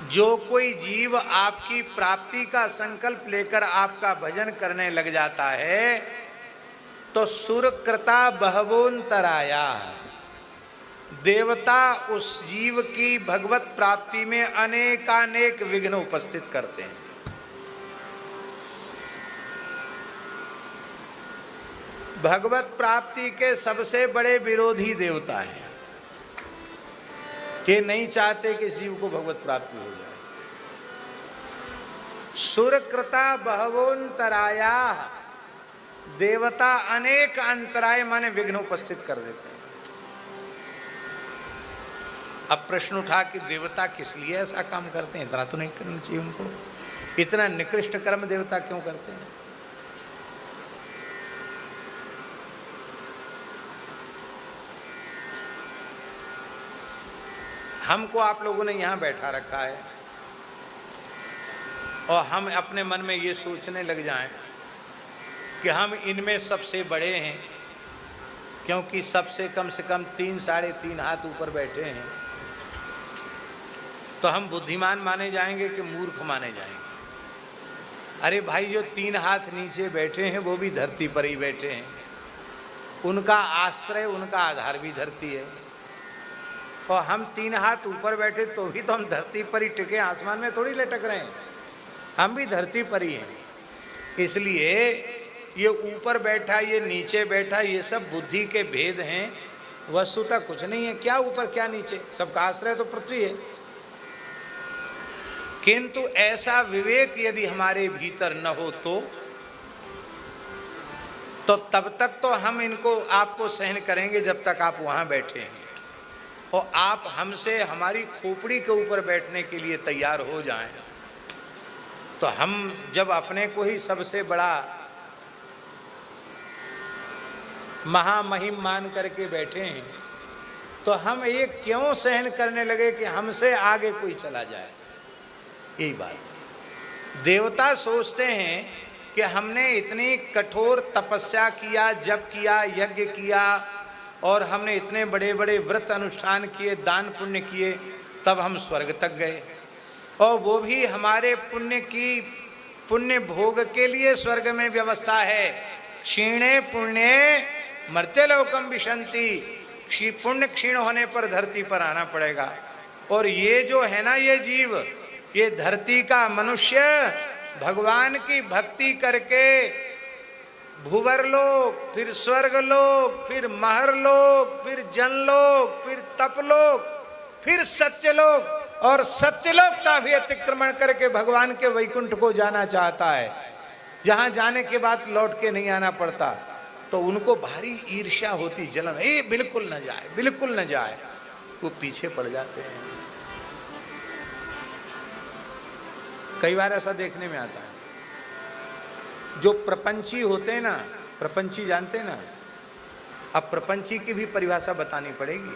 जो कोई जीव आपकी प्राप्ति का संकल्प लेकर आपका भजन करने लग जाता है तो सुरकृता बहवोन्तराया, देवता उस जीव की भगवत प्राप्ति में अनेकानेक विघ्न उपस्थित करते हैं। भगवत प्राप्ति के सबसे बड़े विरोधी देवता हैं, कि नहीं चाहते कि जीव को भगवत प्राप्ति हो जाए। सुरकृता बहवोन्तराया, देवता अनेक अंतराय माने विघ्न उपस्थित कर देते हैं। अब प्रश्न उठा कि देवता किस लिए ऐसा काम करते हैं? इतना तो नहीं करना चाहिए उनको, इतना निकृष्ट कर्म देवता क्यों करते हैं? हमको आप लोगों ने यहाँ बैठा रखा है और हम अपने मन में ये सोचने लग जाएं कि हम इनमें सबसे बड़े हैं, क्योंकि सबसे कम से कम 3 साढ़े 3 हाथ ऊपर बैठे हैं, तो हम बुद्धिमान माने जाएंगे कि मूर्ख माने जाएंगे? अरे भाई, जो 3 हाथ नीचे बैठे हैं वो भी धरती पर ही बैठे हैं, उनका आश्रय, उनका आधार भी धरती है। और हम 3 हाथ ऊपर बैठे तो भी तो हम धरती पर ही टिके, आसमान में थोड़ी लटक रहे हैं, हम भी धरती पर ही हैं। इसलिए ये ऊपर बैठा, ये नीचे बैठा, ये सब बुद्धि के भेद हैं, वस्तुतः कुछ नहीं है। क्या ऊपर क्या नीचे, सबका आश्रय तो पृथ्वी है। किंतु ऐसा विवेक यदि हमारे भीतर न हो तो तब तक तो हम इनको आपको सहन करेंगे जब तक आप वहां बैठे हैं, और आप हमसे हमारी खोपड़ी के ऊपर बैठने के लिए तैयार हो जाएं तो हम जब अपने को ही सबसे बड़ा महामहिम मान करके बैठे हैं तो हम ये क्यों सहन करने लगे कि हमसे आगे कोई चला जाए? यही बात। देवता सोचते हैं कि हमने इतनी कठोर तपस्या किया, जप किया, यज्ञ किया, और हमने इतने बड़े बड़े व्रत अनुष्ठान किए, दान पुण्य किए, तब हम स्वर्ग तक गए, और वो भी हमारे पुण्य भोग के लिए स्वर्ग में व्यवस्था है। क्षीणे पुण्ये मर्त्यलोकम विशंति, पुण्य क्षीण होने पर धरती पर आना पड़ेगा। और ये जो है ना, ये जीव, ये धरती का मनुष्य भगवान की भक्ति करके भूवर लोक, फिर स्वर्ग लोक, फिर महर लोक, फिर जनलोक, फिर तपलोक, फिर सत्यलोक, और सत्यलोक का भी अतिक्रमण करके भगवान के वैकुंठ को जाना चाहता है, जहां जाने के बाद लौट के नहीं आना पड़ता। तो उनको भारी ईर्ष्या होती, जलन, ये बिल्कुल न जाए, बिल्कुल न जाए, वो पीछे पड़ जाते हैं। कई बार ऐसा देखने में आता है, जो प्रपंची होते हैं ना, प्रपंची जानते हैं ना, अब प्रपंची की भी परिभाषा बतानी पड़ेगी।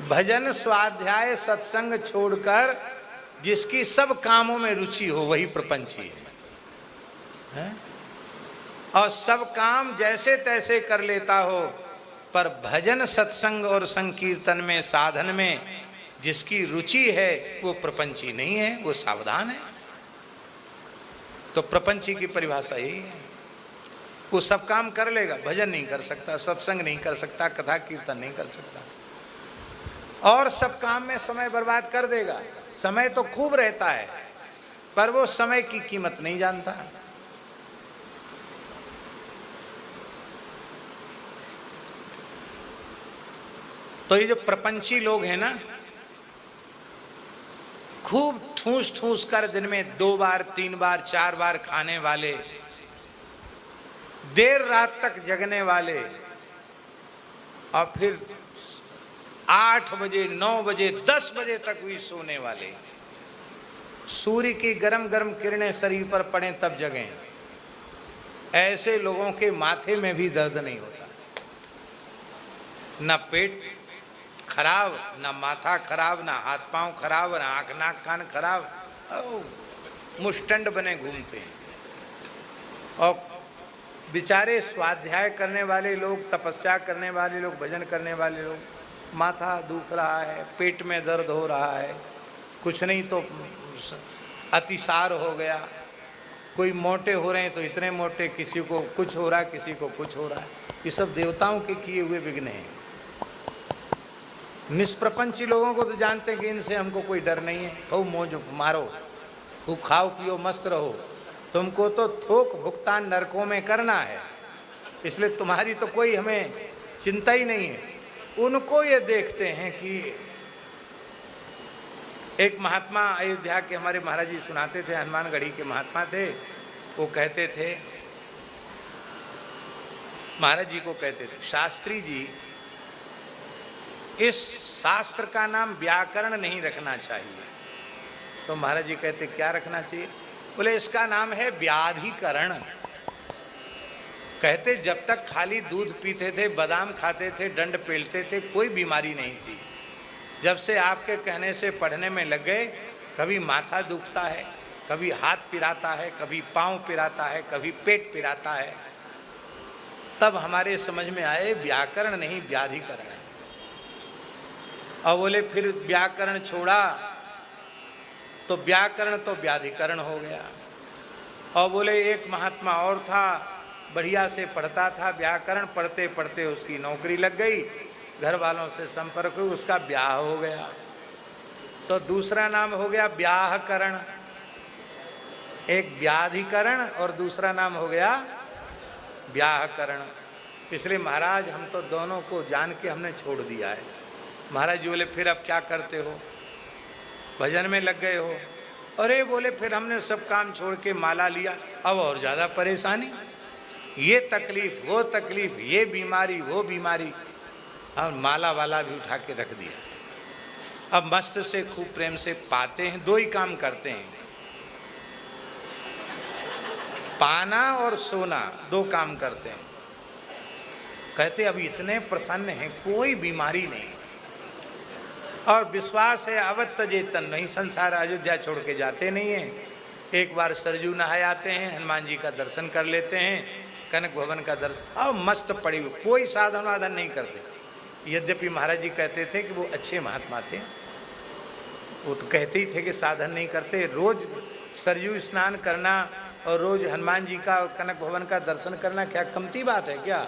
भजन स्वाध्याय सत्संग छोड़कर जिसकी सब कामों में रुचि हो वही प्रपंची है, और सब काम जैसे तैसे कर लेता हो, पर भजन सत्संग और संकीर्तन में, साधन में जिसकी रुचि है वो प्रपंची नहीं है, वो सावधान है। तो प्रपंची की परिभाषा यही है, वो सब काम कर लेगा, भजन नहीं कर सकता, सत्संग नहीं कर सकता, कथा कीर्तन नहीं कर सकता, और सब काम में समय बर्बाद कर देगा। समय तो खूब रहता है, पर वो समय की कीमत नहीं जानता। तो ये जो प्रपंची लोग हैं ना, खूब ठूस ठूस कर दिन में 2 बार 3 बार 4 बार खाने वाले, देर रात तक जगने वाले, और फिर 8 बजे 9 बजे 10 बजे तक भी सोने वाले, सूर्य की गरम गरम किरणें शरीर पर पड़े तब जगें, ऐसे लोगों के माथे में भी दर्द नहीं होता। न पेट खराब, ना माथा खराब, ना हाथ पांव खराब, ना आँख नाक कान खराब, मुष्टंड बने घूमते हैं। और बेचारे स्वाध्याय करने वाले लोग, तपस्या करने वाले लोग, भजन करने वाले लोग, माथा दुख रहा है, पेट में दर्द हो रहा है, कुछ नहीं तो अतिसार हो गया, कोई मोटे हो रहे हैं तो इतने मोटे, किसी को कुछ हो रहा है, किसी को कुछ हो रहा है। ये सब देवताओं के किए हुए विघ्न हैं। निष्प्रपंची लोगों को तो जानते हैं कि इनसे हमको कोई डर नहीं है, खूब मौज मारो, खूब खाओ पियो मस्त रहो, तुमको तो थोक भुगतान नरकों में करना है, इसलिए तुम्हारी तो कोई हमें चिंता ही नहीं है। उनको ये देखते हैं कि एक महात्मा अयोध्या के हमारे महाराज जी सुनाते थे, हनुमानगढ़ी के महात्मा थे, वो कहते थे, महाराज जी को कहते थे, शास्त्री जी इस शास्त्र का नाम व्याकरण नहीं रखना चाहिए। तो महाराज जी कहते क्या रखना चाहिए? बोले इसका नाम है व्याधिकरण। कहते जब तक खाली दूध पीते थे, बादाम खाते थे, डंड पेलते थे, कोई बीमारी नहीं थी। जब से आपके कहने से पढ़ने में लग गए, कभी माथा दुखता है, कभी हाथ पिराता है, कभी पाँव पिराता है, कभी पेट पिराता है, तब हमारे समझ में आए व्याकरण नहीं व्याधिकरण है। और बोले फिर व्याकरण छोड़ा तो व्याकरण तो व्याधिकरण हो गया। और बोले एक महात्मा और था, बढ़िया से पढ़ता था व्याकरण, पढ़ते पढ़ते उसकी नौकरी लग गई, घर वालों से संपर्क हुई, उसका ब्याह हो गया, तो दूसरा नाम हो गया ब्याहकरण। एक व्याधिकरण और दूसरा नाम हो गया ब्याहकरण। इसलिए महाराज हम तो दोनों को जान के हमने छोड़ दिया है। महाराज जी बोले फिर अब क्या करते हो? भजन में लग गए हो? अरे बोले फिर हमने सब काम छोड़ के माला लिया, अब और ज़्यादा परेशानी, ये तकलीफ वो तकलीफ, ये बीमारी वो बीमारी, और माला वाला भी उठा के रख दिया। अब मस्त से खूब प्रेम से पाते हैं, दो ही काम करते हैं, पाना और सोना, दो काम करते हैं। कहते अभी इतने प्रसन्न हैं, कोई बीमारी नहीं, और विश्वास है अवध तजेतन नहीं, संसार अयोध्या छोड़ के जाते नहीं हैं। एक बार सरजू नहाए आते हैं, हनुमान जी का दर्शन कर लेते हैं, कनक भवन का दर्शन, और मस्त पड़ी हुई, कोई साधन वाधन नहीं करते। यद्यपि महाराज जी कहते थे कि वो अच्छे महात्मा थे, वो तो कहते ही थे कि साधन नहीं करते, रोज सरयू स्नान करना और रोज हनुमान जी का और कनक भवन का दर्शन करना क्या कमती बात है क्या?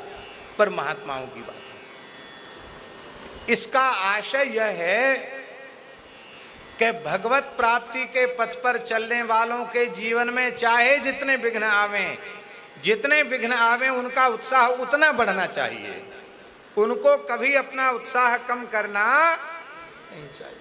पर महात्माओं की बात है। इसका आशय यह है कि भगवत प्राप्ति के पथ पर चलने वालों के जीवन में चाहे जितने विघ्न आवें, जितने विघ्न आवें, उनका उत्साह उतना बढ़ना चाहिए, उनको कभी अपना उत्साह कम करना नहीं चाहिए।